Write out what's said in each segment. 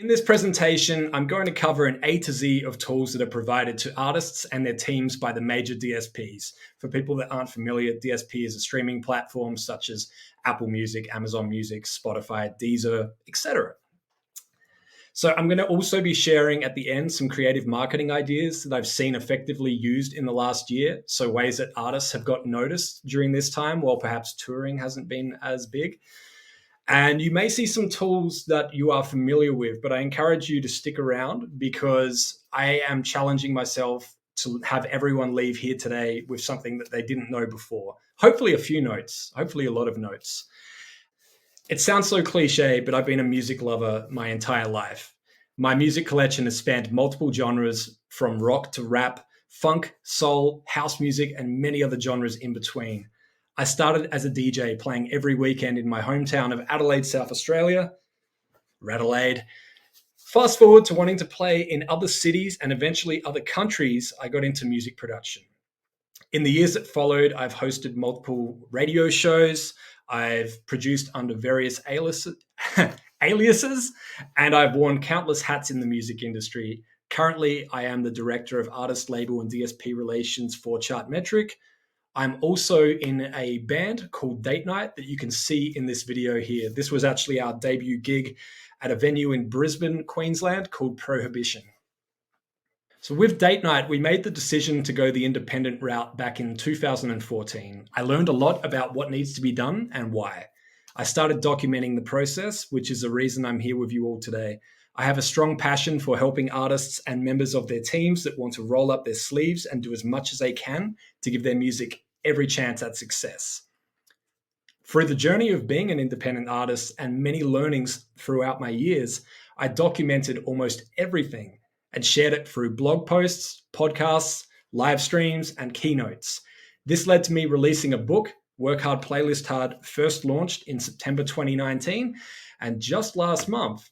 this presentation, I'm going to cover an A to Z of tools that are provided to artists and their teams by the major DSPs. For people that aren't familiar, DSP is a streaming platform such as Apple Music, Amazon Music, Spotify, Deezer, etc. So I'm going to also be sharing at the end some creative marketing ideas that I've seen effectively used in the last year. So ways that artists have got noticed during this time while perhaps touring hasn't been as big. And you may see some tools that you are familiar with, but I encourage you to stick around because I am challenging myself to have everyone leave here today with something that they didn't know before. Hopefully a few notes, hopefully a lot of notes. It sounds so cliche, but I've been a music lover my entire life. My music collection has spanned multiple genres from rock to rap, funk, soul, house music, and many other genres in between. I started as a DJ playing every weekend in my hometown of Adelaide, South Australia, Radelaide. Fast forward to wanting to play in other cities and eventually other countries, I got into music production. In the years that followed, I've hosted multiple radio shows. I've produced under various aliases, and I've worn countless hats in the music industry. Currently, I am the director of artist label and DSP relations for Chartmetric. I'm also in a band called Date Night that you can see in this video here. This was actually our debut gig at a venue in Brisbane, Queensland called Prohibition. So with Date Night, we made the decision to go the independent route back in 2014. I learned a lot about what needs to be done and why. I started documenting the process, which is the reason I'm here with you all today. I have a strong passion for helping artists and members of their teams that want to roll up their sleeves and do as much as they can to give their music every chance at success. Through the journey of being an independent artist and many learnings throughout my years, I documented almost everything and shared it through blog posts, podcasts, live streams, and keynotes. This led to me releasing a book, Work Hard, Playlist Hard, first launched in September 2019. And just last month,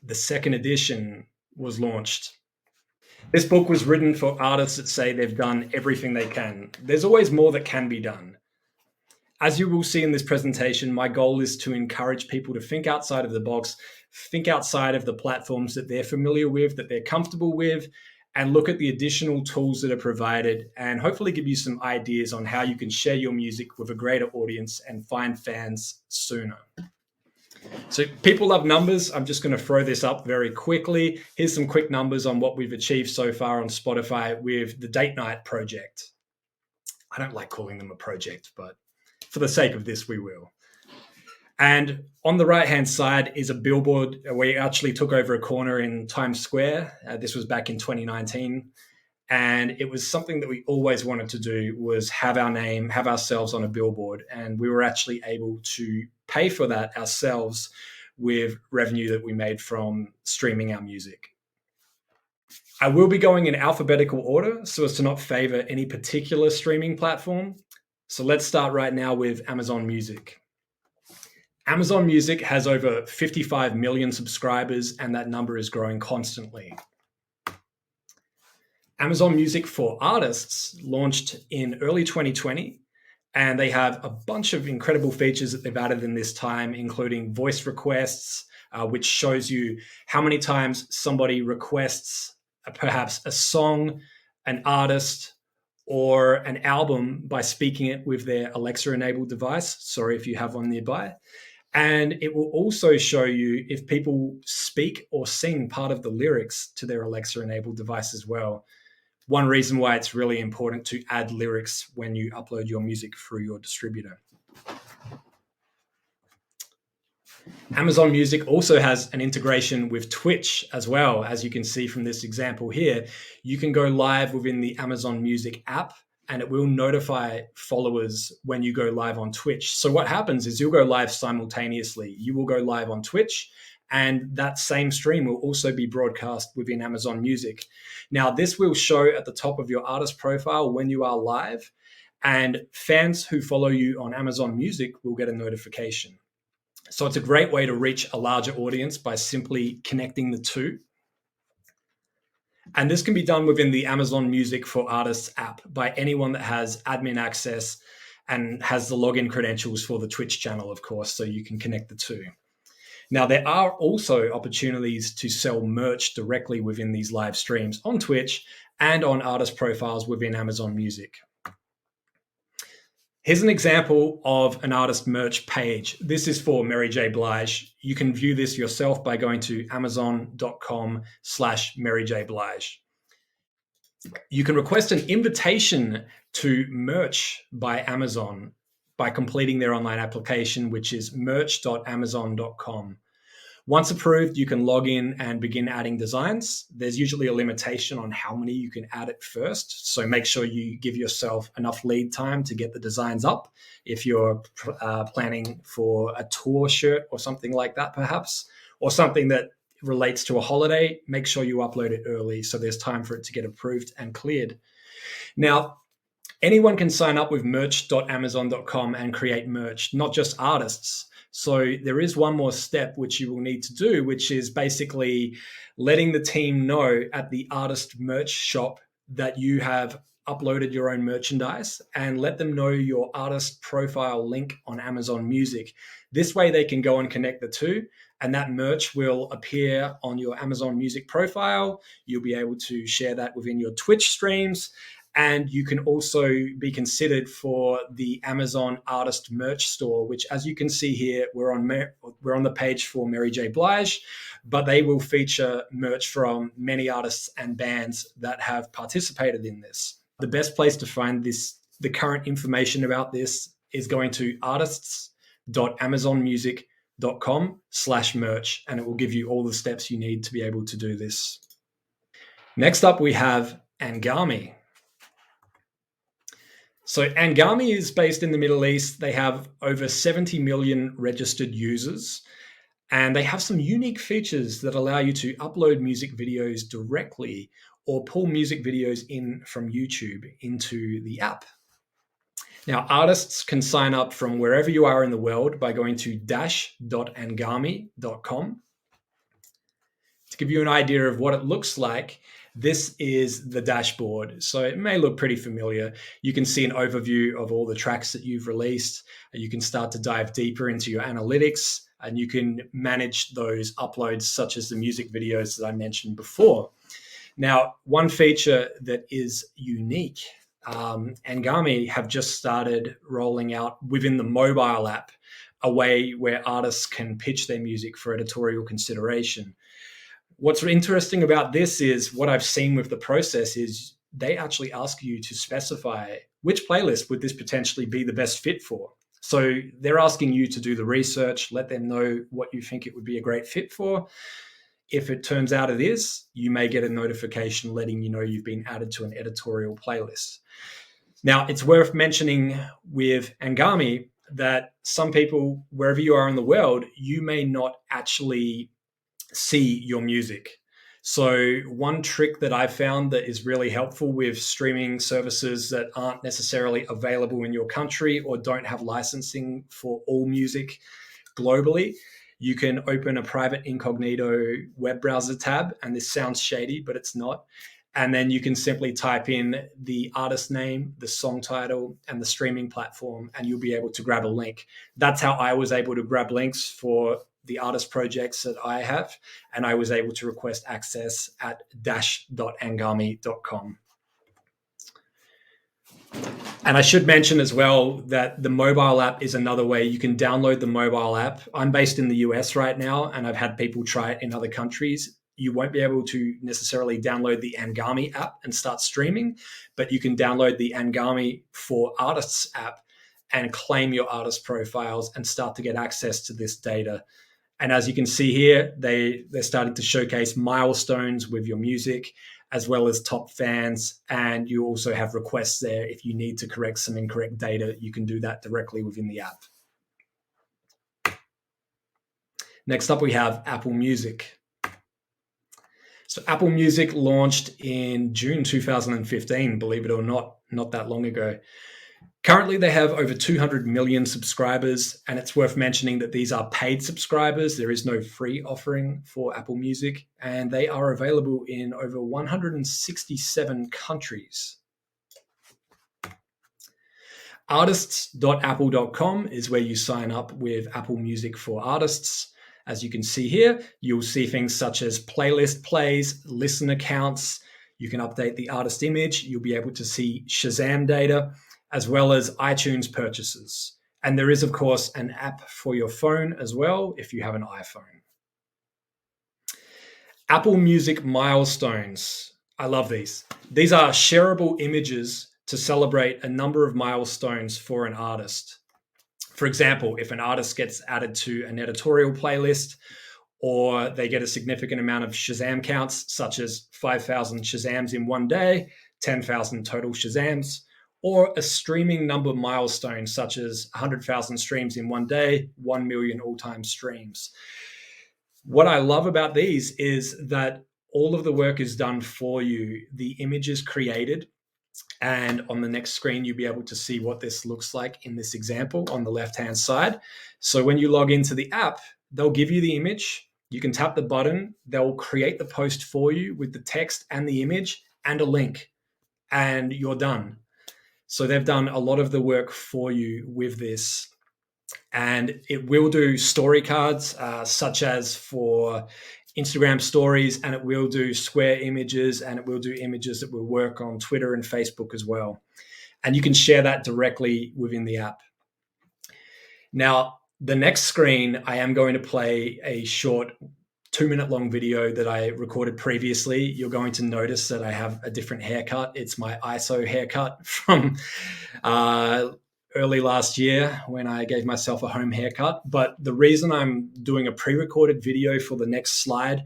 the second edition was launched. This book was written for artists that say they've done everything they can. There's always more that can be done. As you will see in this presentation, my goal is to encourage people to think outside of the box, think outside of the platforms that they're familiar with, that they're comfortable with, and look at the additional tools that are provided and hopefully give you some ideas on how you can share your music with a greater audience and find fans sooner. So people love numbers. I'm just going to throw this up very quickly. Here's some quick numbers on what we've achieved so far on Spotify with the Date Night project. I don't like calling them a project, but for the sake of this, we will. And on the right-hand side is a billboard. We actually took over a corner in Times Square. This was back in 2019. And it was something that we always wanted to do, was have our name, have ourselves on a billboard. And we were actually able to pay for that ourselves with revenue that we made from streaming our music. I will be going in alphabetical order so as to not favor any particular streaming platform. So let's start right now with Amazon Music. Amazon Music has over 55 million subscribers, and that number is growing constantly. Amazon Music for Artists launched in early 2020, and they have a bunch of incredible features that they've added in this time, including voice requests, which shows you how many times somebody requests perhaps a song, an artist, or an album by speaking it with their Alexa-enabled device. Sorry if you have one nearby. And it will also show you if people speak or sing part of the lyrics to their Alexa-enabled device as well. One reason why it's really important to add lyrics when you upload your music through your distributor. Amazon Music also has an integration with Twitch as well. As you can see from this example here, you can go live within the Amazon Music app and it will notify followers when you go live on Twitch. So what happens is you'll go live simultaneously. You will go live on Twitch, and that same stream will also be broadcast within Amazon Music. Now, this will show at the top of your artist profile when you are live, and fans who follow you on Amazon Music will get a notification. So it's a great way to reach a larger audience by simply connecting the two. And this can be done within the Amazon Music for Artists app by anyone that has admin access and has the login credentials for the Twitch channel, of course, so you can connect the two. Now, there are also opportunities to sell merch directly within these live streams on Twitch and on artist profiles within Amazon Music. Here's an example of an artist merch page. This is for Mary J. Blige. You can view this yourself by going to amazon.com/Mary J. Blige. You can request an invitation to merch by Amazon by completing their online application, which is merch.amazon.com. Once approved, you can log in and begin adding designs. There's usually a limitation on how many you can add at first, so make sure you give yourself enough lead time to get the designs up. If you're planning for a tour shirt or something like that, perhaps, or something that relates to a holiday, make sure you upload it early so there's time for it to get approved and cleared. Now, anyone can sign up with merch.amazon.com and create merch, not just artists. So there is one more step which you will need to do, which is basically letting the team know at the artist merch shop that you have uploaded your own merchandise, and let them know your artist profile link on Amazon Music. This way they can go and connect the two, and that merch will appear on your Amazon Music profile. You'll be able to share that within your Twitch streams. And you can also be considered for the Amazon Artist Merch Store, which, as you can see here, we're on the page for Mary J. Blige, but they will feature merch from many artists and bands that have participated in this. The best place to find the current information about this is going to artists.amazonmusic.com/merch, and it will give you all the steps you need to be able to do this. Next up, we have Anghami. So Anghami is based in the Middle East. They have over 70 million registered users, and they have some unique features that allow you to upload music videos directly or pull music videos in from YouTube into the app. Now, artists can sign up from wherever you are in the world by going to dash.anghami.com. To give you an idea of what it looks like, this is the dashboard. So it may look pretty familiar. You can see an overview of all the tracks that you've released. You can start to dive deeper into your analytics, and you can manage those uploads, such as the music videos that I mentioned before. Now, one feature that is unique, Anghami have just started rolling out within the mobile app a way where artists can pitch their music for editorial consideration. What's interesting about this is what I've seen with the process is they actually ask you to specify which playlist would this potentially be the best fit for. So they're asking you to do the research, let them know what you think it would be a great fit for. If it turns out it is, you may get a notification letting you know you've been added to an editorial playlist. Now, it's worth mentioning with Anghami that some people, wherever you are in the world, you may not actually see your music. So one trick that I've found that is really helpful with streaming services that aren't necessarily available in your country or don't have licensing for all music globally, you can open a private incognito web browser tab, and this sounds shady, but it's not. And then you can simply type in the artist name, the song title, and the streaming platform, and you'll be able to grab a link. That's how I was able to grab links for the artist projects that I have, and I was able to request access at dash.anghami.com. And I should mention as well that the mobile app is another way you can download the mobile app. I'm based in the US right now, and I've had people try it in other countries. You won't be able to necessarily download the Anghami app and start streaming, but you can download the Anghami for Artists app and claim your artist profiles and start to get access to this data. And as you can see here, they're starting to showcase milestones with your music, as well as top fans. And you also have requests there. If you need to correct some incorrect data, you can do that directly within the app. Next up, we have Apple Music. So Apple Music launched in June 2015, believe it or not that long ago. Currently, they have over 200 million subscribers, and it's worth mentioning that these are paid subscribers. There is no free offering for Apple Music, and they are available in over 167 countries. Artists.apple.com is where you sign up with Apple Music for Artists. As you can see here, you'll see things such as playlist plays, listen accounts. You can update the artist image. You'll be able to see Shazam data, as well as iTunes purchases. And there is, of course, an app for your phone as well if you have an iPhone. Apple Music milestones. I love these. These are shareable images to celebrate a number of milestones for an artist. For example, if an artist gets added to an editorial playlist, or they get a significant amount of Shazam counts, such as 5,000 Shazams in one day, 10,000 total Shazams, or a streaming number milestone, such as 100,000 streams in one day, 1 million all-time streams. What I love about these is that all of the work is done for you. The image is created, and on the next screen, you'll be able to see what this looks like in this example on the left-hand side. So when you log into the app, they'll give you the image. You can tap the button. They'll create the post for you with the text and the image and a link, and you're done. So they've done a lot of the work for you with this. And it will do story cards, such as for Instagram stories, and it will do square images, and it will do images that will work on Twitter and Facebook as well. And you can share that directly within the app. Now, the next screen, I am going to play a short 2-minute long video that I recorded previously. You're going to notice that I have a different haircut. It's my ISO haircut from early last year when I gave myself a home haircut. But the reason I'm doing a pre-recorded video for the next slide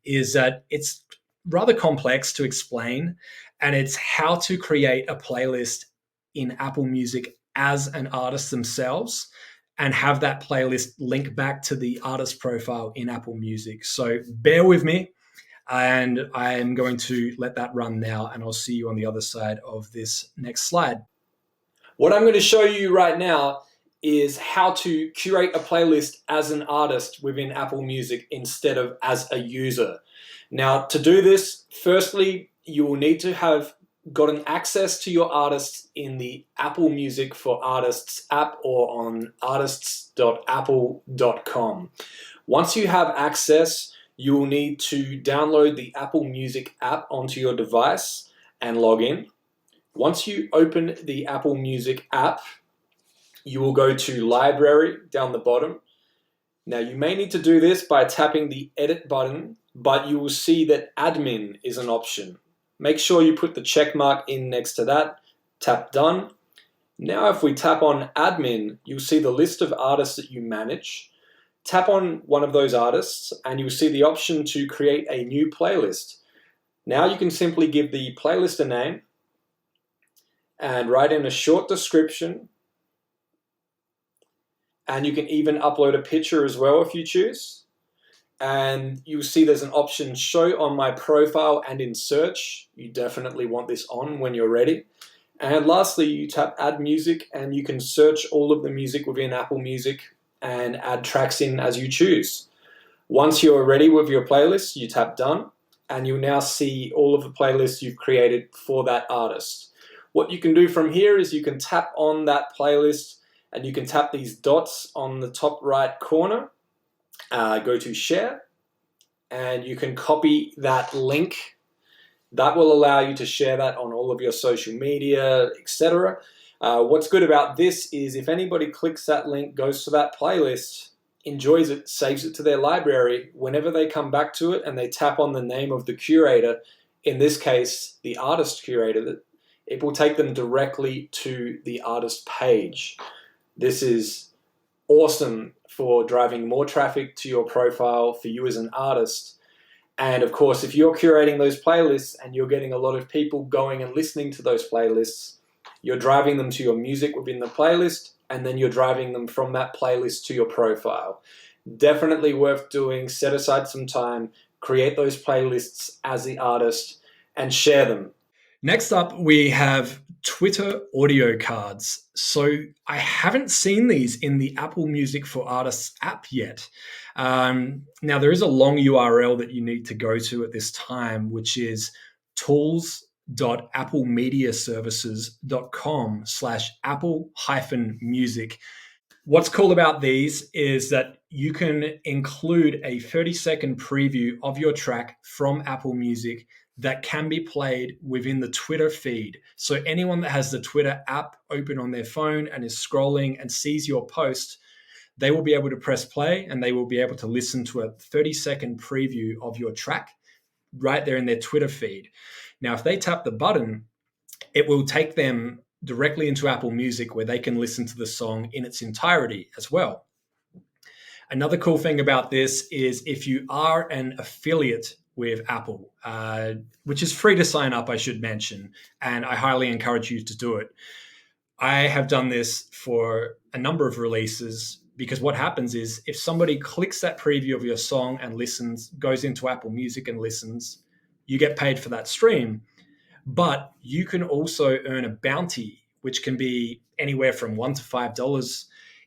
is that it's rather complex to explain, and it's how to create a playlist in Apple Music as an artist themselves and have that playlist link back to the artist profile in Apple Music. So bear with me, and I'm going to let that run now, and I'll see you on the other side of this next slide. What I'm going to show you right now is how to curate a playlist as an artist within Apple Music instead of as a user. Now, to do this, firstly, you will need to have gotten access to your artists in the Apple Music for Artists app or on artists.apple.com. Once you have access, you will need to download the Apple Music app onto your device and log in. Once you open the Apple Music app, you will go to Library down the bottom. Now, you may need to do this by tapping the Edit button, but you will see that Admin is an option. Make sure you put the check mark in next to that, tap Done. Now if we tap on Admin, you'll see the list of artists that you manage. Tap on one of those artists and you'll see the option to create a new playlist. Now you can simply give the playlist a name and write in a short description, and you can even upload a picture as well if you choose. And you'll see there's an option show on my profile and in search. You definitely want this on when you're ready. And lastly, you tap add music and you can search all of the music within Apple Music and add tracks in as you choose. Once you're ready with your playlist, you tap done and you'll now see all of the playlists you've created for that artist. What you can do from here is you can tap on that playlist and you can tap these dots on the top right corner. Go to share and you can copy that link. That will allow you to share that on all of your social media, etc. What's good about this is if anybody clicks that link, goes to that playlist, enjoys it, saves it to their library, whenever they come back to it and they tap on the name of the curator, in this case the artist curator, it will take them directly to the artist page. This is awesome for driving more traffic to your profile for you as an artist. And of course, if you're curating those playlists and you're getting a lot of people going and listening to those playlists, you're driving them to your music within the playlist, and then you're driving them from that playlist to your profile. Definitely worth doing. Set aside some time, create those playlists as the artist, and share them. Next up, we have Twitter audio cards. So I haven't seen these in the Apple Music for Artists app yet. Now, there is a long URL that you need to go to at this time, which is tools.applemediaservices.com/Apple-music. What's cool about these is that you can include a 30-second preview of your track from Apple Music that can be played within the Twitter feed. So anyone that has the Twitter app open on their phone and is scrolling and sees your post, they will be able to press play and they will be able to listen to a 30-second preview of your track right there in their Twitter feed. Now, if they tap the button, it will take them directly into Apple Music where they can listen to the song in its entirety as well. Another cool thing about this is if you are an affiliate with Apple, which is free to sign up, I should mention, and I highly encourage you to do it. I have done this for a number of releases because what happens is if somebody clicks that preview of your song and listens, goes into Apple Music and listens, you get paid for that stream. But you can also earn a bounty, which can be anywhere from $1 to $5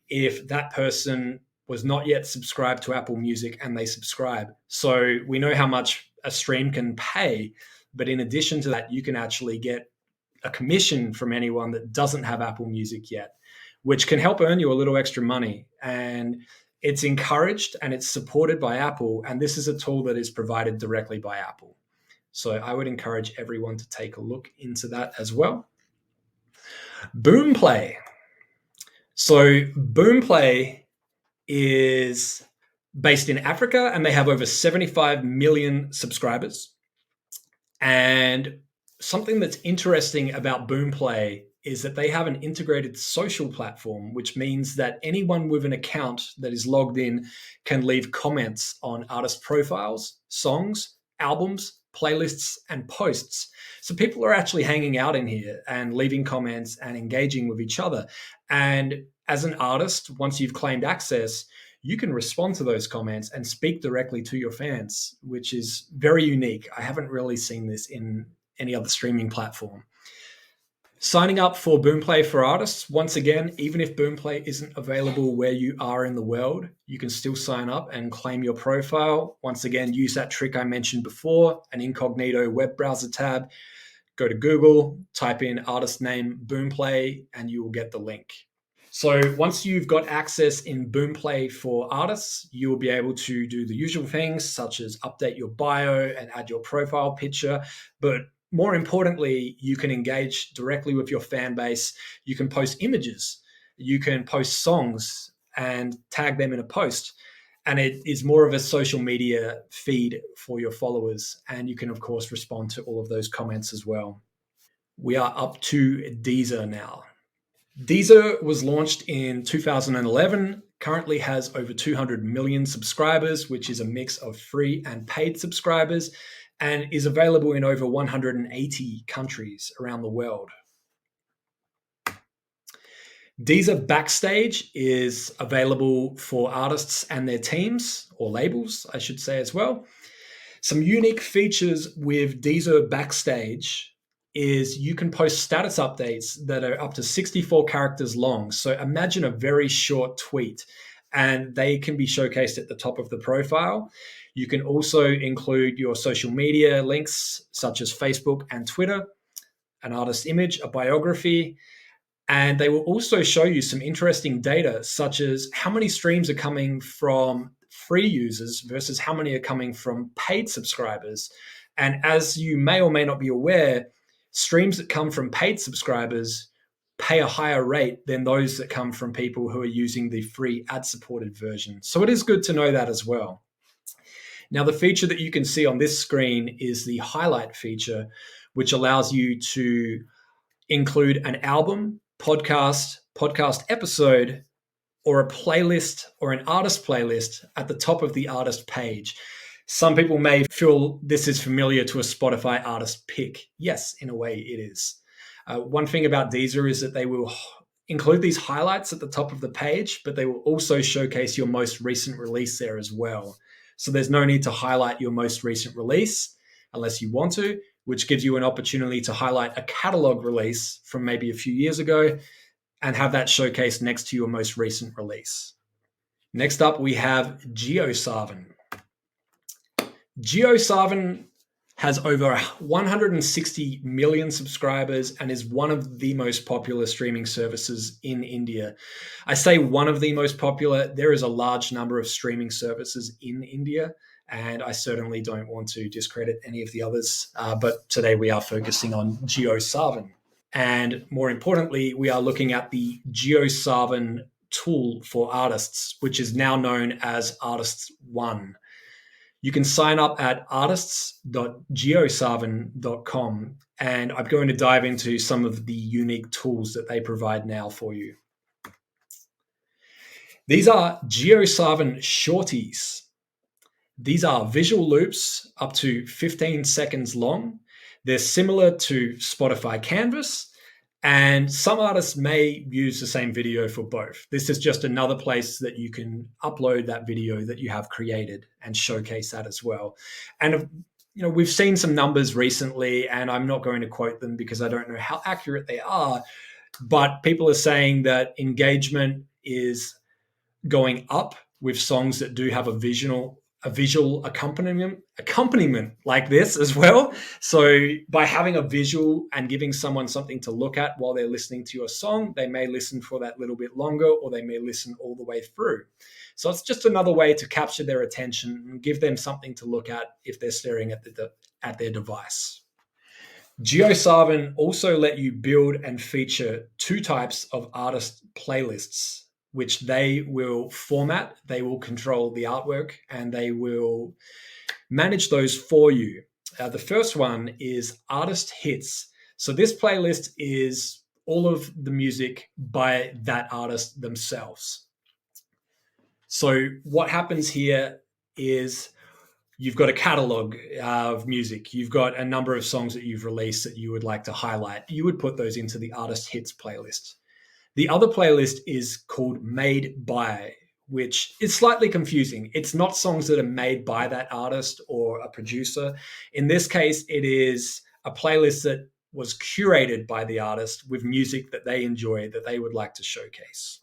if that person was not yet subscribed to Apple Music and they subscribe. So we know how much a stream can pay, but in addition to that, you can actually get a commission from anyone that doesn't have Apple Music yet, which can help earn you a little extra money. And it's encouraged and it's supported by Apple. And this is a tool that is provided directly by Apple. So I would encourage everyone to take a look into that as well. Boomplay. So Boomplay is based in Africa and they have over 75 million subscribers. And something that's interesting about Boomplay is that they have an integrated social platform, which means that anyone with an account that is logged in can leave comments on artist profiles, songs, albums, playlists, and posts. So people are actually hanging out in here and leaving comments and engaging with each other. And as an artist, once you've claimed access, you can respond to those comments and speak directly to your fans, which is very unique. I haven't really seen this in any other streaming platform. Signing up for Boomplay for artists, once again, even if Boomplay isn't available where you are in the world, you can still sign up and claim your profile. Once again, use that trick I mentioned before, an incognito web browser tab. Go to Google, type in artist name Boomplay, and you will get the link. So once you've got access in Boomplay for artists, you will be able to do the usual things such as update your bio and add your profile picture. But more importantly, you can engage directly with your fan base. You can post images, you can post songs and tag them in a post. And it is more of a social media feed for your followers. And you can, of course, respond to all of those comments as well. We are up to Deezer now. Deezer was launched in 2011, currently has over 200 million subscribers, which is a mix of free and paid subscribers, and is available in over 180 countries around the world. Deezer Backstage is available for artists and their teams, or labels, I should say as well. Some unique features with Deezer Backstage is you can post status updates that are up to 64 characters long. So imagine a very short tweet, and they can be showcased at the top of the profile. You can also include your social media links, such as Facebook and Twitter, an artist image, a biography, and they will also show you some interesting data, such as how many streams are coming from free users versus how many are coming from paid subscribers. And as you may or may not be aware, streams that come from paid subscribers pay a higher rate than those that come from people who are using the free ad-supported version. So it is good to know that as well. Now, the feature that you can see on this screen is the highlight feature, which allows you to include an album, podcast episode, or a playlist or an artist playlist at the top of the artist page. Some people may feel this is familiar to a Spotify artist pick. Yes, in a way it is. One thing about Deezer is that they will include these highlights at the top of the page, but they will also showcase your most recent release there as well. So there's no need to highlight your most recent release unless you want to, which gives you an opportunity to highlight a catalog release from maybe a few years ago and have that showcased next to your most recent release. Next up, we have JioSaavn. JioSaavn has over 160 million subscribers, and is one of the most popular streaming services in India. I say one of the most popular. There is a large number of streaming services in India, and I certainly don't want to discredit any of the others. But today we are focusing on JioSaavn. And more importantly, we are looking at the JioSaavn tool for artists, which is now known as Artists One. You can sign up at artists.jiosaavn.com, and I'm going to dive into some of the unique tools that they provide now for you. These are JioSaavn Shorties. These are visual loops up to 15 seconds long. They're similar to Spotify Canvas, and some artists may use the same video for both. This is just another place that you can upload that video that you have created and showcase that as well. And we've seen some numbers recently, and I'm not going to quote them because I don't know how accurate they are, but people are saying that engagement is going up with songs that do have a visual accompaniment like this as well. So by having a visual and giving someone something to look at while they're listening to your song, they may listen for that little bit longer, or they may listen all the way through. So it's just another way to capture their attention and give them something to look at if they're staring at their device. JioSaavn also let you build and feature two types of artist playlists, which they will format, they will control the artwork, and they will manage those for you. The first one is Artist Hits. So this playlist is all of the music by that artist themselves. So what happens here is you've got a catalog of music. You've got a number of songs that you've released that you would like to highlight. You would put those into the Artist Hits playlist. The other playlist is called Made By, which is slightly confusing. It's not songs that are made by that artist or a producer. In this case, it is a playlist that was curated by the artist with music that they enjoy, that they would like to showcase.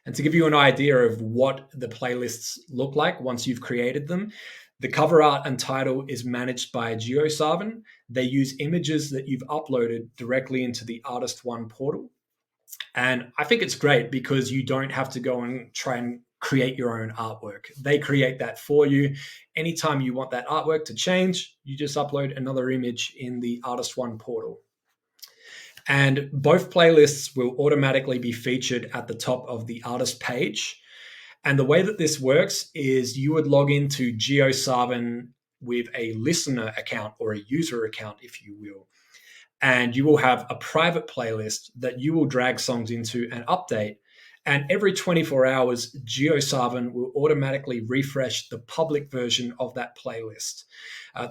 And to give you an idea of what the playlists look like once you've created them, the cover art and title is managed by JioSaavn. They use images that you've uploaded directly into the Artist One portal. And I think it's great because you don't have to go and try and create your own artwork. They create that for you. Anytime you want that artwork to change, you just upload another image in the Artist One portal. And both playlists will automatically be featured at the top of the artist page. And the way that this works is you would log into JioSaavn with a listener account, or a user account, if you will. And you will have a private playlist that you will drag songs into and update. And every 24 hours, JioSaavn will automatically refresh the public version of that playlist.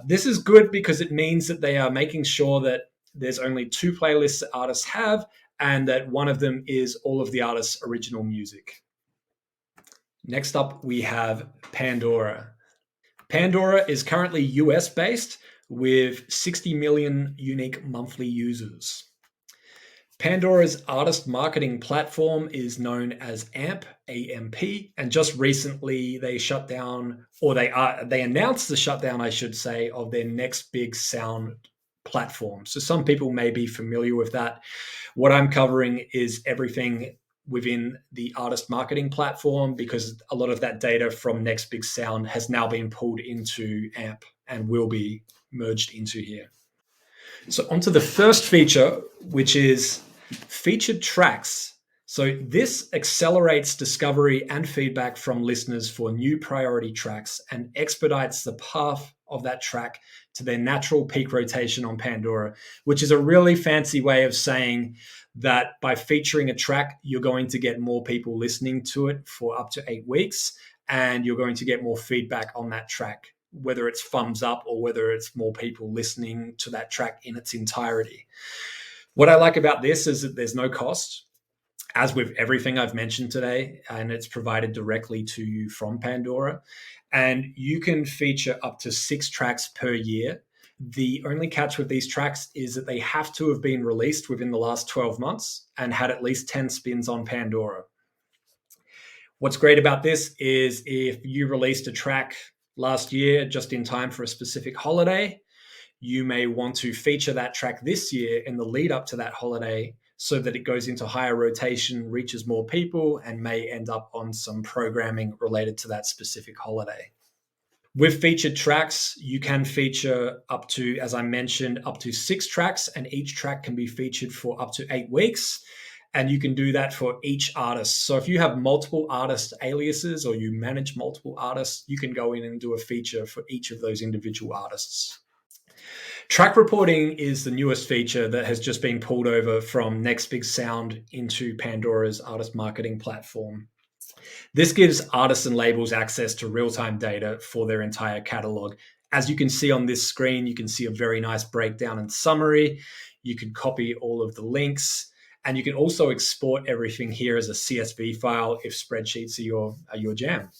This is good because it means that they are making sure that there's only two playlists that artists have, and that one of them is all of the artist's original music. Next up, we have Pandora. Pandora is currently US-based, with 60 million unique monthly users. Pandora's artist marketing platform is known as AMP, A-M-P, and just recently they shut down, or they announced the shutdown, I should say, of their Next Big Sound platform. So some people may be familiar with that. What I'm covering is everything within the artist marketing platform, because a lot of that data from Next Big Sound has now been pulled into AMP and will be merged into here. So onto the first feature, which is featured tracks. So this accelerates discovery and feedback from listeners for new priority tracks and expedites the path of that track to their natural peak rotation on Pandora, which is a really fancy way of saying that by featuring a track, you're going to get more people listening to it for up to 8 weeks, and you're going to get more feedback on that track, whether it's thumbs up or whether it's more people listening to that track in its entirety. What I like about this is that there's no cost, as with everything I've mentioned today, and it's provided directly to you from Pandora. And you can feature up to 6 tracks per year. The only catch with these tracks is that they have to have been released within the last 12 months and had at least 10 spins on Pandora. What's great about this is if you released a track last year just in time for a specific holiday, you may want to feature that track this year in the lead up to that holiday so that it goes into higher rotation, reaches more people, and may end up on some programming related to that specific holiday. With featured tracks, you can feature up to, as I mentioned, up to 6 tracks, and each track can be featured for up to 8 weeks. And you can do that for each artist. So if you have multiple artist aliases or you manage multiple artists, you can go in and do a feature for each of those individual artists. Track reporting is the newest feature that has just been pulled over from Next Big Sound into Pandora's artist marketing platform. This gives artists and labels access to real-time data for their entire catalog. As you can see on this screen, you can see a very nice breakdown and summary. You can copy all of the links, and you can also export everything here as a CSV file if spreadsheets are your jam.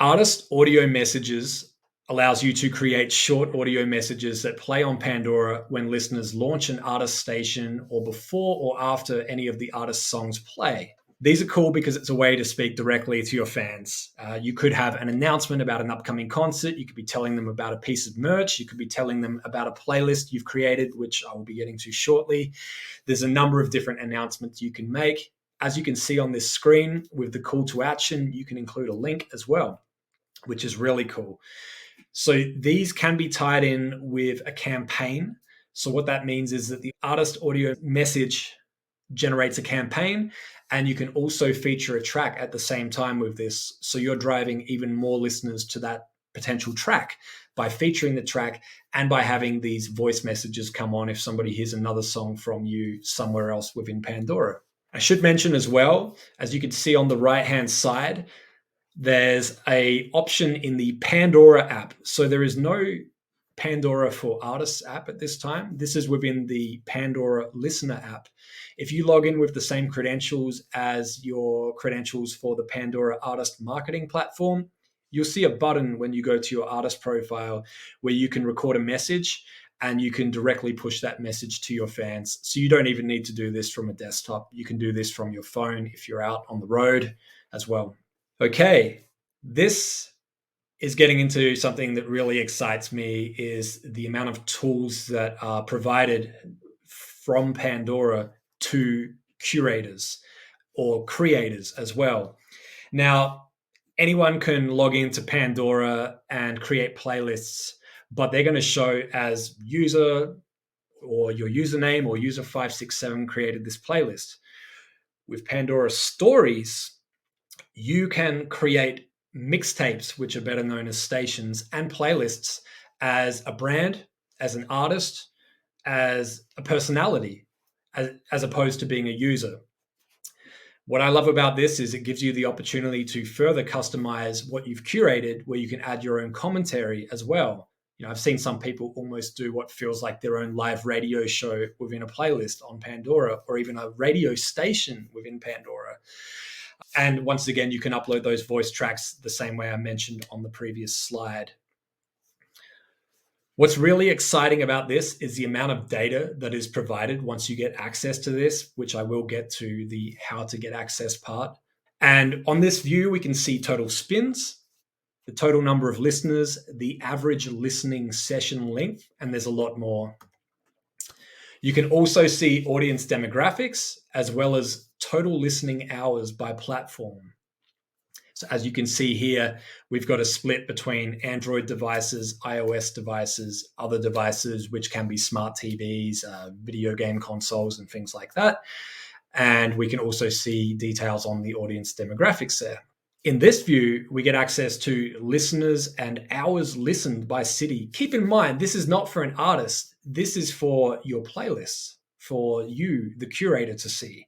Artist audio messages allows you to create short audio messages that play on Pandora when listeners launch an artist station or before or after any of the artist's songs play. These are cool because it's a way to speak directly to your fans. You could have an announcement about an upcoming concert. You could be telling them about a piece of merch. You could be telling them about a playlist you've created, which I will be getting to shortly. There's a number of different announcements you can make. As you can see on this screen with the call to action, you can include a link as well, which is really cool. So these can be tied in with a campaign. So what that means is that the artist audio message generates a campaign, and you can also feature a track at the same time with this. So you're driving even more listeners to that potential track by featuring the track and by having these voice messages come on if somebody hears another song from you somewhere else within Pandora. I should mention as well, as you can see on the right-hand side, there's an option in the Pandora app. So there is no Pandora for Artists app at this time. This is within the Pandora Listener app. If you log in with the same credentials as your credentials for the Pandora Artist Marketing Platform, you'll see a button when you go to your artist profile where you can record a message and you can directly push that message to your fans. So you don't even need to do this from a desktop. You can do this from your phone if you're out on the road as well. Okay, this is getting into something that really excites me, is the amount of tools that are provided from Pandora to curators or creators as well. Now, anyone can log into Pandora and create playlists, but they're going to show as user or your username or user567 created this playlist. With Pandora Stories, you can create mixtapes, which are better known as stations, and playlists as a brand, as an artist, as a personality, as opposed to being a user. What I love about this is it gives you the opportunity to further customize what you've curated, where you can add your own commentary as well. You know, I've seen some people almost do what feels like their own live radio show within a playlist on Pandora, or even a radio station within Pandora. And once again, you can upload those voice tracks the same way I mentioned on the previous slide. What's really exciting about this is the amount of data that is provided once you get access to this, which I will get to the how to get access part. And on this view, we can see total spins, the total number of listeners, the average listening session length, and there's a lot more. You can also see audience demographics as well as total listening hours by platform. So as you can see here, we've got a split between Android devices, iOS devices, other devices, which can be smart TVs, video game consoles, and things like that. And we can also see details on the audience demographics there. In this view, we get access to listeners and hours listened by city. Keep in mind, this is not for an artist. This is for your playlists, for you, the curator, to see.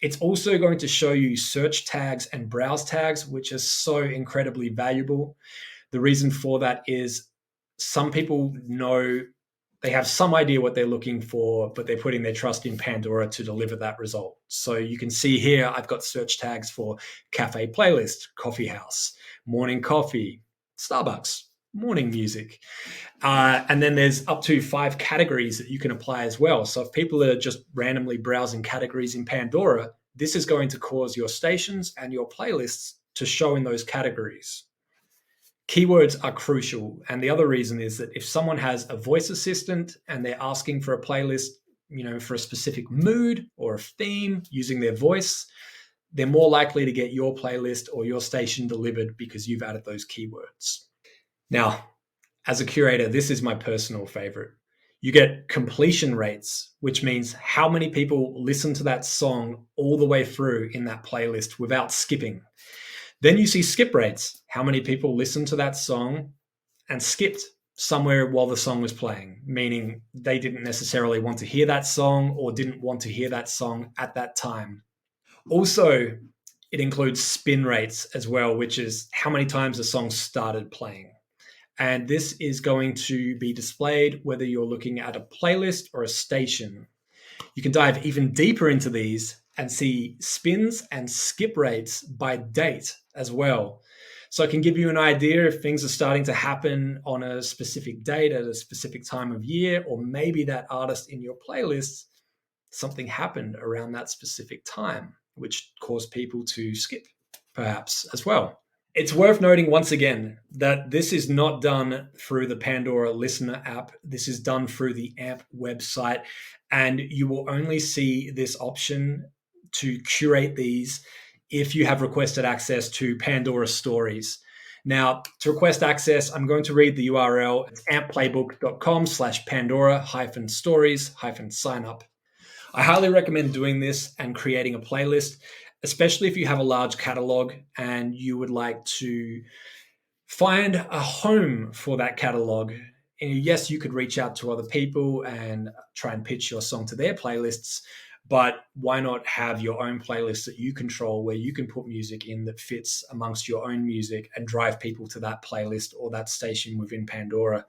It's also going to show you search tags and browse tags, which is so incredibly valuable. The reason for that is some people know, they have some idea what they're looking for, but they're putting their trust in Pandora to deliver that result. So you can see here, I've got search tags for cafe playlist, coffee house, morning coffee, Starbucks, morning music. And then there's up to 5 categories that you can apply as well. So if people are just randomly browsing categories in Pandora, this is going to cause your stations and your playlists to show in those categories. Keywords are crucial. And the other reason is that if someone has a voice assistant and they're asking for a playlist, for a specific mood or a theme using their voice, they're more likely to get your playlist or your station delivered because you've added those keywords. Now, as a curator, this is my personal favorite. You get completion rates, which means how many people listen to that song all the way through in that playlist without skipping. Then you see skip rates, how many people listened to that song and skipped somewhere while the song was playing, meaning they didn't necessarily want to hear that song or didn't want to hear that song at that time. Also, it includes spin rates as well, which is how many times the song started playing. And this is going to be displayed whether you're looking at a playlist or a station. You can dive even deeper into these and see spins and skip rates by date as well. So it can give you an idea if things are starting to happen on a specific date at a specific time of year, or maybe that artist in your playlist, something happened around that specific time, which caused people to skip perhaps as well. It's worth noting once again that this is not done through the Pandora Listener app. This is done through the AMP website, and you will only see this option to curate these if you have requested access to Pandora Stories. Now, to request access, I'm going to read the URL. It's ampplaybook.com/Pandora-stories-signup. I highly recommend doing this and creating a playlist, especially if you have a large catalog and you would like to find a home for that catalog. And yes, you could reach out to other people and try and pitch your song to their playlists, but why not have your own playlist that you control where you can put music in that fits amongst your own music and drive people to that playlist or that station within Pandora?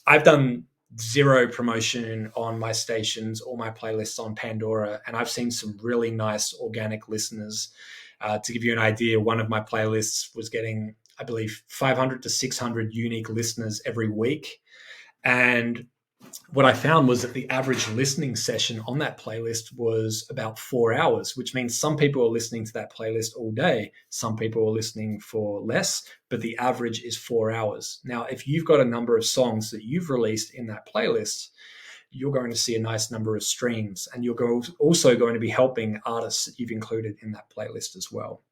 I've done zero promotion on my stations or my playlists on Pandora, and I've seen some really nice organic listeners. To give you an idea, one of my playlists was getting, I believe, 500 to 600 unique listeners every week. And what I found was that the average listening session on that playlist was about 4 hours, which means some people are listening to that playlist all day. Some people are listening for less, but the average is 4 hours. Now, if you've got a number of songs that you've released in that playlist, you're going to see a nice number of streams, and you're also going to be helping artists that you've included in that playlist as well.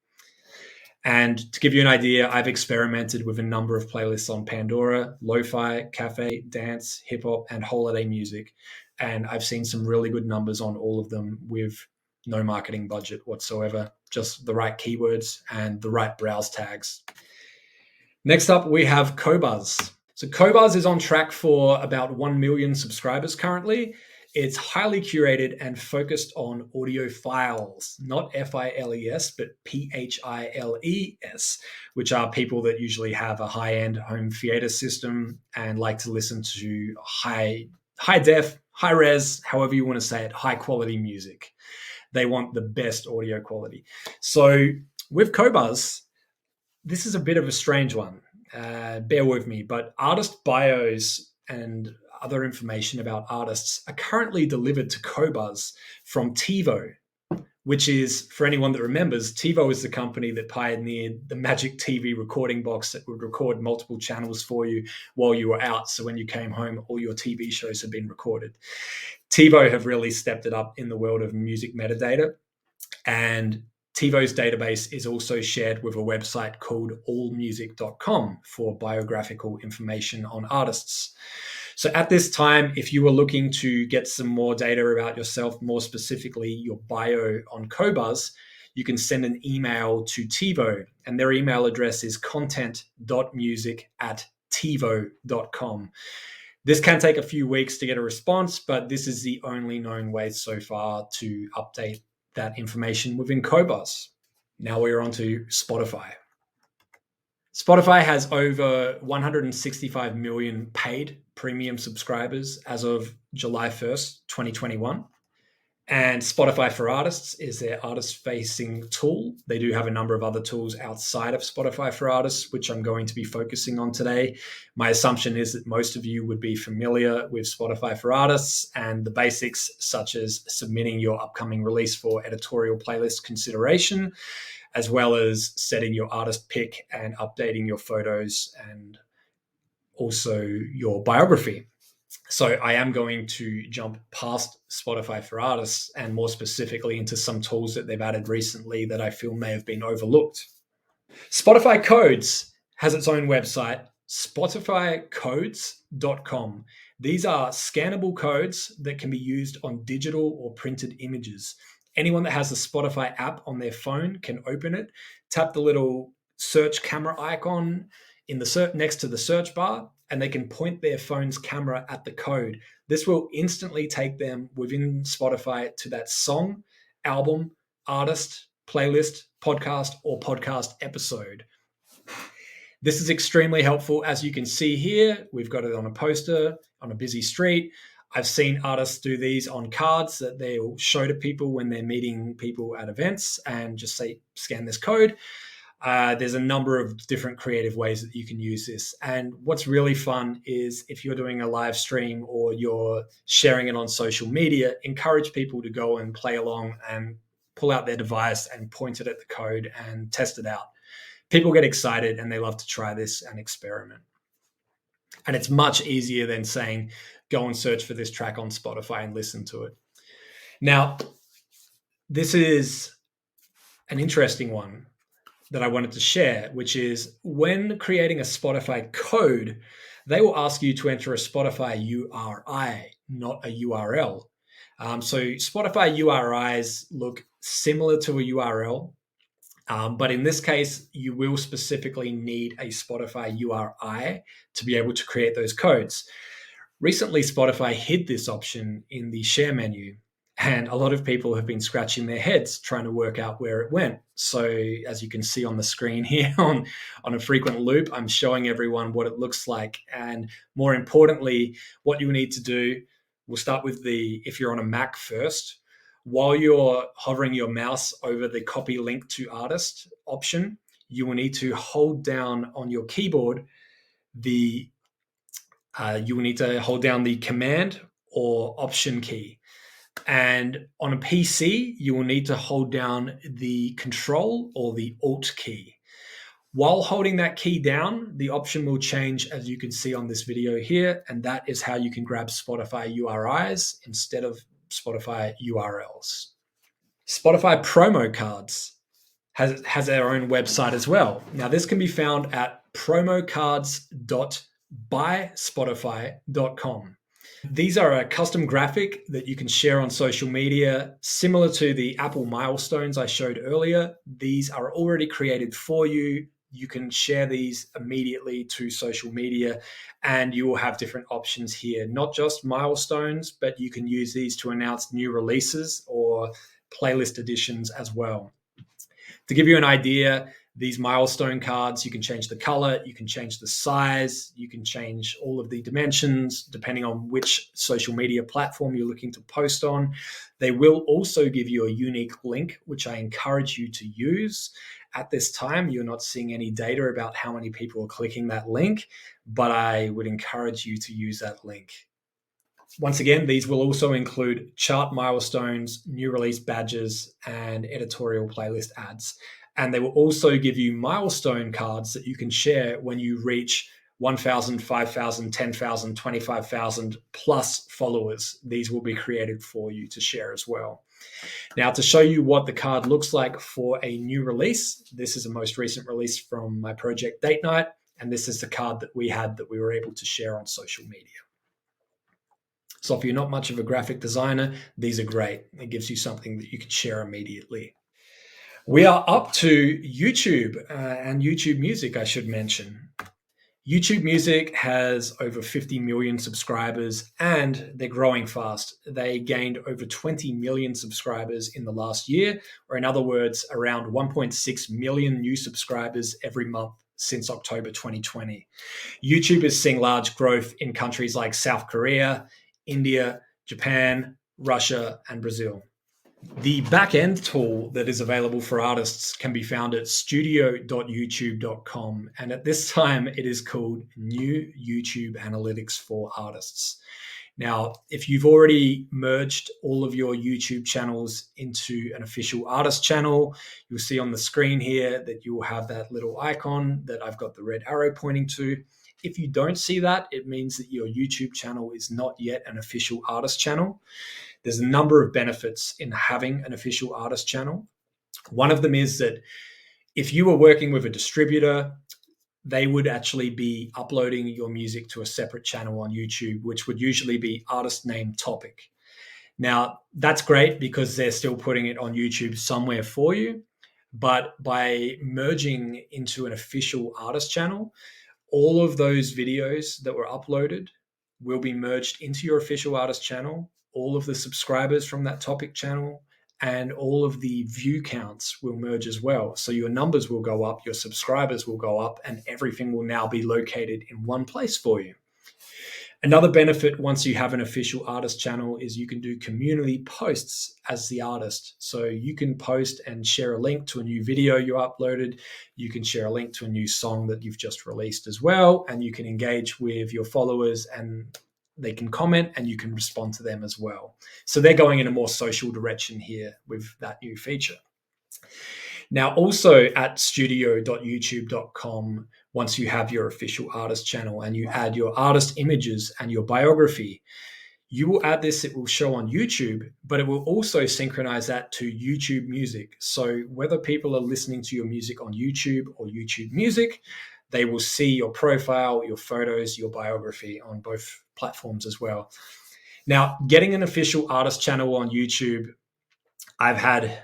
And to give you an idea, I've experimented with a number of playlists on Pandora: lo-fi, cafe, dance, hip hop, and holiday music. And I've seen some really good numbers on all of them with no marketing budget whatsoever, just the right keywords and the right browse tags. Next up, we have Qobuz. So Qobuz is on track for about 1 million subscribers currently. It's highly curated and focused on audiophiles, not F-I-L-E-S, but P-H-I-L-E-S, which are people that usually have a high-end home theater system and like to listen to high def, high res, however you want to say it, high quality music. They want the best audio quality. So with Qobuz, this is a bit of a strange one. Bear with me, but artist bios and other information about artists are currently delivered to Qobuz from TiVo, which is, for anyone that remembers, TiVo is the company that pioneered the Magic TV recording box that would record multiple channels for you while you were out. So when you came home, all your TV shows had been recorded. TiVo have really stepped it up in the world of music metadata, and TiVo's database is also shared with a website called allmusic.com for biographical information on artists. So at this time, if you were looking to get some more data about yourself, more specifically your bio on Qobuz, you can send an email to TiVo, and their email address is content.music@tivo.com. This can take a few weeks to get a response, but this is the only known way so far to update that information within Qobuz. Now we're on to Spotify. Spotify has over 165 million paid premium subscribers as of July 1st, 2021. And Spotify for Artists is their artist-facing tool. They do have a number of other tools outside of Spotify for Artists, which I'm going to be focusing on today. My assumption is that most of you would be familiar with Spotify for Artists and the basics, such as submitting your upcoming release for editorial playlist consideration, as well as setting your artist pick and updating your photos and also your biography. So I am going to jump past Spotify for Artists and more specifically into some tools that they've added recently that I feel may have been overlooked. Spotify Codes has its own website, spotifycodes.com. These are scannable codes that can be used on digital or printed images. Anyone that has a Spotify app on their phone can open it, tap the little search camera icon in the next to the search bar, and they can point their phone's camera at the code. This will instantly take them within Spotify to that song, album, artist, playlist, podcast, or podcast episode. This is extremely helpful. As you can see here, we've got it on a poster on a busy street. I've seen artists do these on cards that they'll show to people when they're meeting people at events and just say, scan this code. There's a number of different creative ways that you can use this. And what's really fun is if you're doing a live stream or you're sharing it on social media, encourage people to go and play along and pull out their device and point it at the code and test it out. People get excited and they love to try this and experiment. And it's much easier than saying, go and search for this track on Spotify and listen to it. Now, this is an interesting one that I wanted to share, which is when creating a Spotify code, they will ask you to enter a Spotify URI, not a URL. So Spotify URIs look similar to a URL, but in this case, you will specifically need a Spotify URI to be able to create those codes. Recently, Spotify hid this option in the share menu, and a lot of people have been scratching their heads trying to work out where it went. So as you can see on the screen here on a frequent loop, I'm showing everyone what it looks like. And more importantly, what you need to do, we'll start with if you're on a Mac first, while you're hovering your mouse over the copy link to artist option, you will need to hold down on your keyboard the command or option key. And on a PC, you will need to hold down the control or the alt key. While holding that key down, the option will change, as you can see on this video here, and that is how you can grab Spotify URIs instead of Spotify URLs. Spotify promo cards has their own website as well. Now, this can be found at promocards.byspotify.com. These are a custom graphic that you can share on social media, similar to the Apple milestones I showed earlier. These are already created for you. You can share these immediately to social media, and you will have different options here, not just milestones, but you can use these to announce new releases or playlist additions as well. To give you an idea, these milestone cards, you can change the color, you can change the size, you can change all of the dimensions depending on which social media platform you're looking to post on. They will also give you a unique link, which I encourage you to use. At this time, you're not seeing any data about how many people are clicking that link, but I would encourage you to use that link. Once again, these will also include chart milestones, new release badges, and editorial playlist ads. And they will also give you milestone cards that you can share when you reach 1,000, 5,000, 10,000, 25,000 plus followers. These will be created for you to share as well. Now, to show you what the card looks like for a new release, this is a most recent release from my project Date Night, and this is the card that we were able to share on social media. So if you're not much of a graphic designer, these are great. It gives you something that you can share immediately. We are up to YouTube and YouTube Music, I should mention. YouTube Music has over 50 million subscribers and they're growing fast. They gained over 20 million subscribers in the last year, or in other words, around 1.6 million new subscribers every month since October 2020. YouTube is seeing large growth in countries like South Korea, India, Japan, Russia, and Brazil. The back-end tool that is available for artists can be found at studio.youtube.com. And at this time, it is called New YouTube Analytics for Artists. Now, if you've already merged all of your YouTube channels into an official artist channel, you'll see on the screen here that you will have that little icon that I've got the red arrow pointing to. If you don't see that, it means that your YouTube channel is not yet an official artist channel. There's a number of benefits in having an official artist channel. One of them is that if you were working with a distributor, they would actually be uploading your music to a separate channel on YouTube, which would usually be artist name topic. Now, that's great because they're still putting it on YouTube somewhere for you. But by merging into an official artist channel, all of those videos that were uploaded will be merged into your official artist channel. All of the subscribers from that topic channel and all of the view counts will merge as well. So your numbers will go up, your subscribers will go up, and everything will now be located in one place for you. Another benefit once you have an official artist channel is you can do community posts as the artist. So you can post and share a link to a new video you uploaded. You can share a link to a new song that you've just released as well. And you can engage with your followers and they can comment and you can respond to them as well. So they're going in a more social direction here with that new feature. Now, also at studio.youtube.com, once you have your official artist channel and you add your artist images and your biography, you will add this, it will show on YouTube, but it will also synchronize that to YouTube Music. So whether people are listening to your music on YouTube or YouTube Music, they will see your profile, your photos, your biography on both platforms as well. Now, getting an official artist channel on YouTube, I've had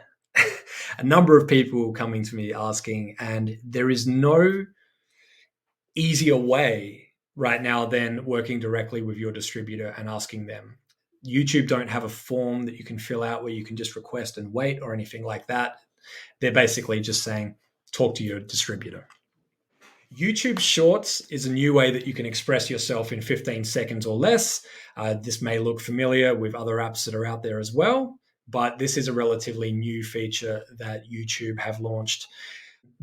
a number of people coming to me asking, and there is no easier way right now than working directly with your distributor and asking them. YouTube don't have a form that you can fill out where you can just request and wait or anything like that. They're basically just saying, talk to your distributor. YouTube Shorts is a new way that you can express yourself in 15 seconds or less. This may look familiar with other apps that are out there as well, but this is a relatively new feature that YouTube have launched.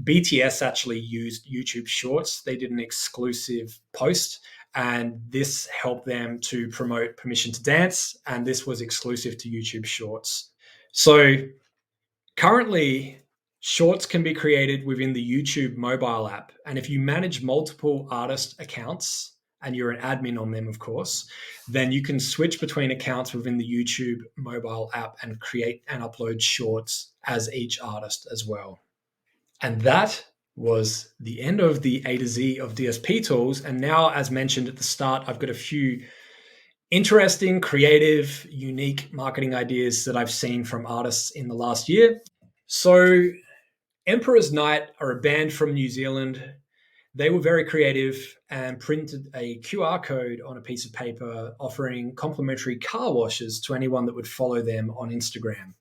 BTS actually used YouTube Shorts. They did an exclusive post, and this helped them to promote Permission to Dance, and this was exclusive to YouTube Shorts. So currently, Shorts can be created within the YouTube mobile app. And if you manage multiple artist accounts, and you're an admin on them, of course, then you can switch between accounts within the YouTube mobile app and create and upload shorts as each artist as well. And that was the end of the A to Z of DSP tools. And now, as mentioned at the start, I've got a few interesting, creative, unique marketing ideas that I've seen from artists in the last year. So Emperor's Night are a band from New Zealand. They were very creative and printed a QR code on a piece of paper offering complimentary car washes to anyone that would follow them on Instagram.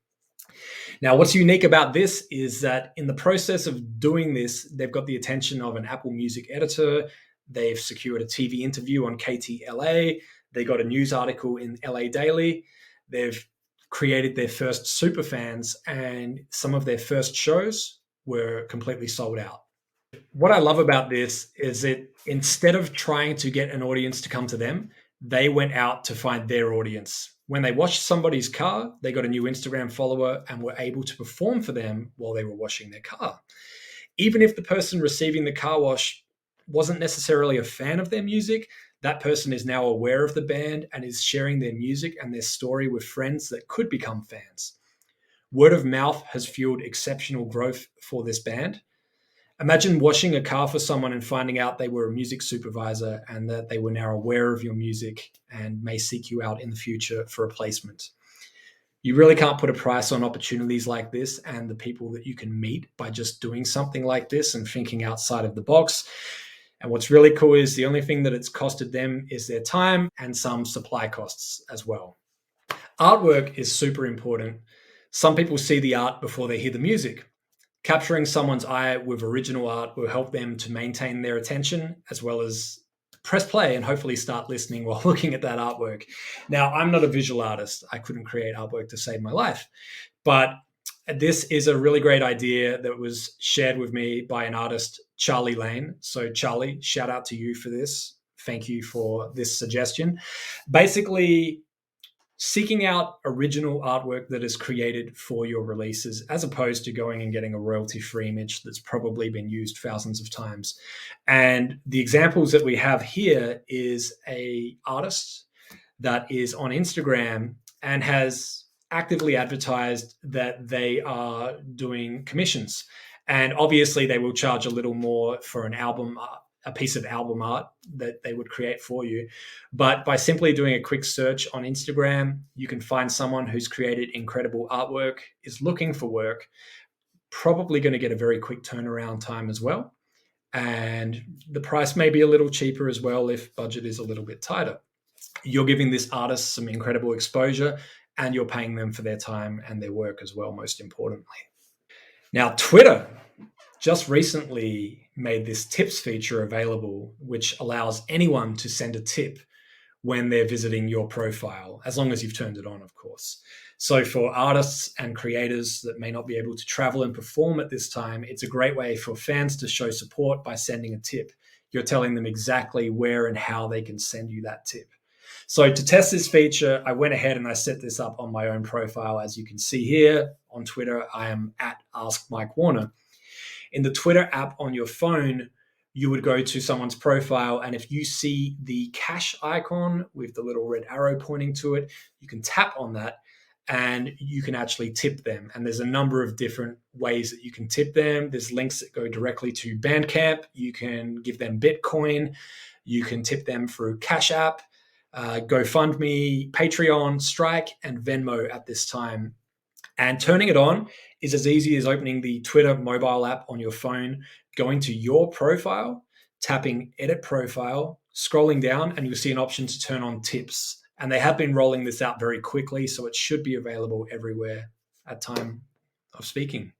Now, what's unique about this is that in the process of doing this, they've got the attention of an Apple Music editor. They've secured a TV interview on KTLA. They got a news article in LA Daily. They've created their first superfans, and some of their first shows were completely sold out. What I love about this is that instead of trying to get an audience to come to them, they went out to find their audience. When they washed somebody's car, they got a new Instagram follower and were able to perform for them while they were washing their car. Even if the person receiving the car wash wasn't necessarily a fan of their music, that person is now aware of the band and is sharing their music and their story with friends that could become fans. Word of mouth has fueled exceptional growth for this band. Imagine washing a car for someone and finding out they were a music supervisor and that they were now aware of your music and may seek you out in the future for a placement. You really can't put a price on opportunities like this and the people that you can meet by just doing something like this and thinking outside of the box. And what's really cool is the only thing that it's costed them is their time and some supply costs as well. Artwork is super important. Some people see the art before they hear the music. Capturing someone's eye with original art will help them to maintain their attention as well as press play and hopefully start listening while looking at that artwork. Now, I'm not a visual artist. I couldn't create artwork to save my life, but this is a really great idea that was shared with me by an artist, Charlie Lane. So Charlie, shout out to you for this. thank you for this suggestion. Basically, seeking out original artwork that is created for your releases, as opposed to going and getting a royalty-free image that's probably been used thousands of times. And the examples that we have here is a artist that is on Instagram and has actively advertised that they are doing commissions. And obviously, they will charge a little more for an album, a piece of album art that they would create for you. But by simply doing a quick search on Instagram, you can find someone who's created incredible artwork, is looking for work, probably going to get a very quick turnaround time as well. And the price may be a little cheaper as well if budget is a little bit tighter. You're giving this artist some incredible exposure, and you're paying them for their time and their work as well, most importantly. Now, Twitter just recently made this tips feature available, which allows anyone to send a tip when they're visiting your profile, as long as you've turned it on, of course. So for artists and creators that may not be able to travel and perform at this time, it's a great way for fans to show support by sending a tip. You're telling them exactly where and how they can send you that tip. So to test this feature, I went ahead and I set this up on my own profile. As you can see here on Twitter, I am at Ask Mike Warner. In the Twitter app on your phone, you would go to someone's profile, and if you see the cash icon with the little red arrow pointing to it, you can tap on that and you can actually tip them. And there's a number of different ways that you can tip them. There's links that go directly to Bandcamp. You can give them Bitcoin. You can tip them through Cash App, GoFundMe, Patreon, Strike, and Venmo at this time. And turning it on is as easy as opening the Twitter mobile app on your phone, going to your profile, tapping Edit Profile, scrolling down, and you'll see an option to turn on tips. And they have been rolling this out very quickly, so it should be available everywhere at time of speaking.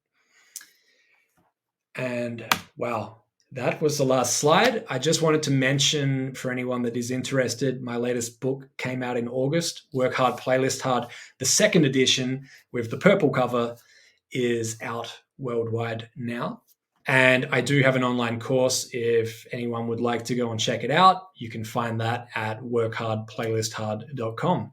And wow, that was the last slide. I just wanted to mention, for anyone that is interested, my latest book came out in August, Work Hard, Playlist Hard. The second edition with the purple cover is out worldwide now. And I do have an online course. If anyone would like to go and check it out, you can find that at workhardplaylisthard.com.